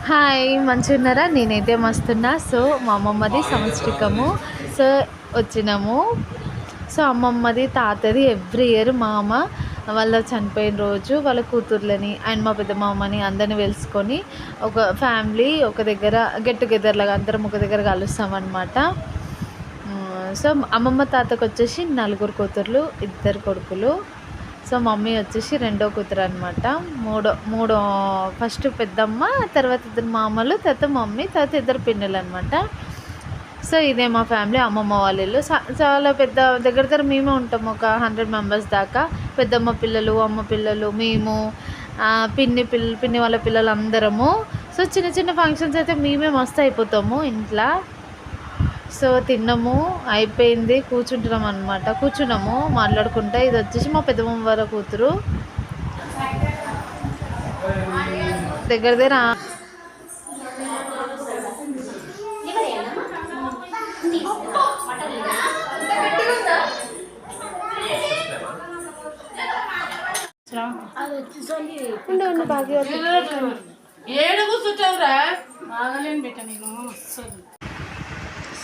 Hi మంచిగున్నారా? నేనైతే మస్తున్నా. So మా అమ్మమ్మది సంవత్సరికము. So వచ్చినాము. సో అమ్మమ్మది తాతది ఎవ్రీ ఇయర్ మా అమ్మ వాళ్ళ చనిపోయిన రోజు వాళ్ళ కూతుర్లని అండ్ మా పెద్ద మామని అందరిని వెలుసుకొని ఒక ఫ్యామిలీ ఒక దగ్గర గెట్ టుగెదర్ లాగా అందరం ఒక దగ్గర కలుస్తామన్నమాట. సో అమ్మమ్మ తాతకు వచ్చేసి 4 కూతుర్లు 2 కొడుకులు. సో మమ్మీ వచ్చేసి రెండో కూతురు అనమాట. మూడో ఫస్ట్ పెద్దమ్మ, తర్వాత 2 మామలు, తర్వాత మమ్మీ, తర్వాత 2 పిన్నులు అనమాట. సో ఇదే మా ఫ్యామిలీ, అమ్మమ్మ వాళ్ళ ఇల్లు. చాలా పెద్ద దగ్గర మేమే ఉంటాము, ఒక 100 మెంబర్స్ దాకా. పెద్దమ్మ పిల్లలు, అమ్మ పిల్లలు, మేము, పిన్ని వాళ్ళ పిల్లలు అందరము. సో చిన్న చిన్న ఫంక్షన్స్ అయితే మేమే మస్తు అయిపోతాము ఇంట్లో. సో తిన్నాము, అయిపోయింది, కూర్చుంటున్నాం అనమాట. కూర్చున్నాము మాట్లాడుకుంటా. ఇది వచ్చేసి మా పెద్దమ్మ వాళ్ళ కూతురు. దగ్గర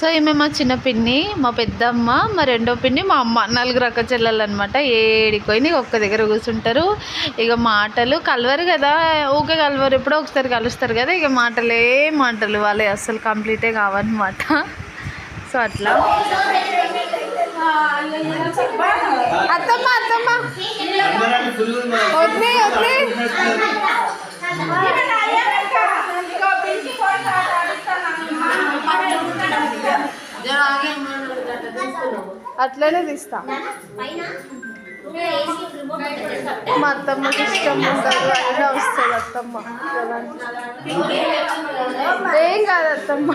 సో ఈమె మా చిన్న పిన్ని, మా పెద్దమ్మ, మా రెండో పిన్ని, మా అమ్మ. 4 అక్క చెల్లెలు అనమాట. ఏడిపోయి ఒక్క దగ్గర కూర్చుంటారు. ఇక మాటలు కలవరు కదా, ఊకే కలవరు, ఎప్పుడో ఒకసారి కలుస్తారు కదా. ఇక మాటలు వాళ్ళే అస్సలు కంప్లీటే కావన్నమాట. సో అట్లా అత్తమ్మ వద్దే అట్లనే తీస్తా. మా అత్తమ్మకి ఇష్టం ఉండదు, అయినా వస్తుంది అత్తమ్మ. ఏం కాదు అత్తమ్మ.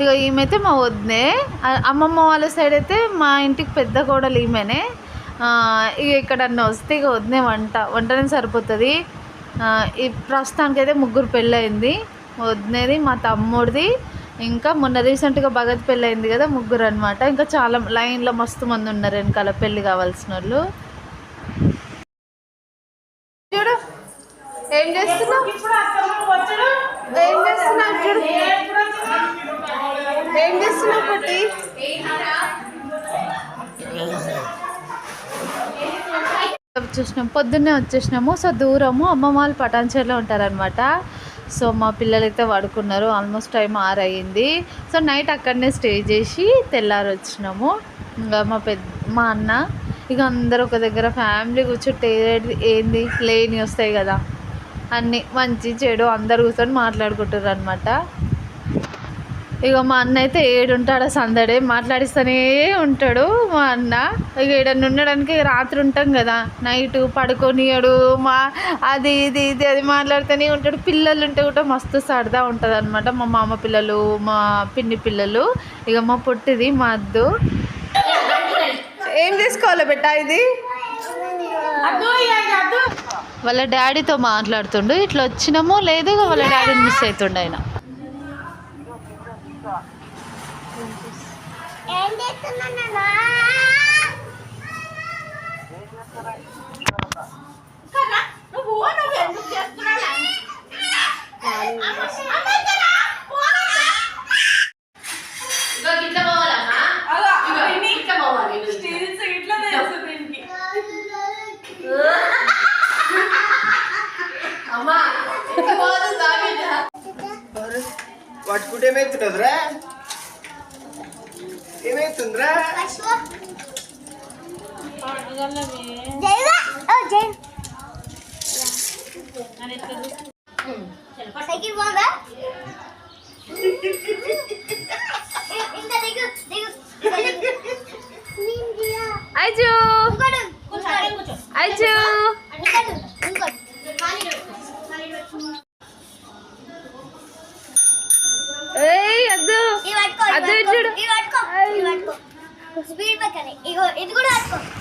ఇక ఈమెతే మా వదినే. అమ్మమ్మ వాళ్ళ సైడ్ అయితే మా ఇంటికి పెద్ద కోడలు ఈమెనే. ఇక ఎక్కడన్నా వస్తే ఇక వదినే వంటనే సరిపోతుంది. ఈ ప్రస్తుతానికైతే 3 పెళ్ళయింది. వదినేది, మా తమ్ముడిది, ఇంకా మొన్న రీసెంట్గా భగత్ పెళ్ళి అయింది కదా, 3 అనమాట. ఇంకా చాలా లైన్లో మస్తు మంది ఉన్నారు వెనకాల పెళ్ళి కావాల్సిన వాళ్ళు. చూడు ఏం చేస్తున్నావు చూడు, ఏం చేస్తున్నావు పుట్టి. పొద్దున్నే వచ్చేసినాము. సో దూరము, అమ్మమ్మ వాళ్ళు పటాన్చేరులో ఉంటారనమాట. సో మా పిల్లలైతే పడుకున్నారు. ఆల్మోస్ట్ టైం 6 అయ్యింది. సో నైట్ అక్కడనే స్టే చేసి తెల్లారి వచ్చినాము. ఇంకా మా అన్న ఇక అందరూ ఒక దగ్గర ఫ్యామిలీ కూర్చుంటే ఏంది లేని వస్తాయి కదా, అన్నీ మంచి చెడు అందరు కూర్చొని మాట్లాడుకుంటారు అనమాట. ఇక మా అన్న అయితే ఏడుంటాడు సందడే, మాట్లాడిస్తూనే ఉంటాడు మా అన్న. ఇక ఏడన్నా ఉండడానికి రాత్రి ఉంటాం కదా, నైట్ పడుకొనియడు, అది మాట్లాడుతూనే ఉంటాడు. పిల్లలు ఉంటే కూడా మస్తు సరదా ఉంటుంది అనమాట. మా మామ పిల్లలు, మా పిన్ని పిల్లలు, ఇక మా పుట్టిది, మా అద్దు. ఏం చేసుకోవాలి బెట్ట ఇది? వాళ్ళ డాడీతో మాట్లాడుతుండు. ఇట్లా వచ్చినామో లేదు, వాళ్ళ డాడీని మిస్ అవుతుండు ఆయన. పట్టుకుంటే ఏమైతుందిరా? ఏమైతుందిరా?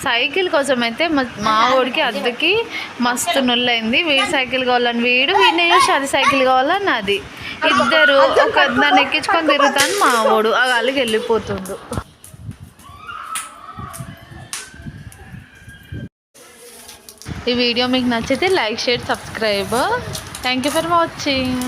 సైకిల్ కోసం అయితే మా ఊడికి అద్దెకి మస్తు నొల్లైంది. వీడి సైకిల్ కావాలని వీడిని చూసి అది సైకిల్ కావాలని అది. ఇద్దరు ఒక దాన్ని ఎక్కించుకొని తిరుగుతాను. మా ఊడు ఆ గాలికి వెళ్ళిపోతుండు. ఈ వీడియో మీకు నచ్చితే like share subscribe. Thank you for watching.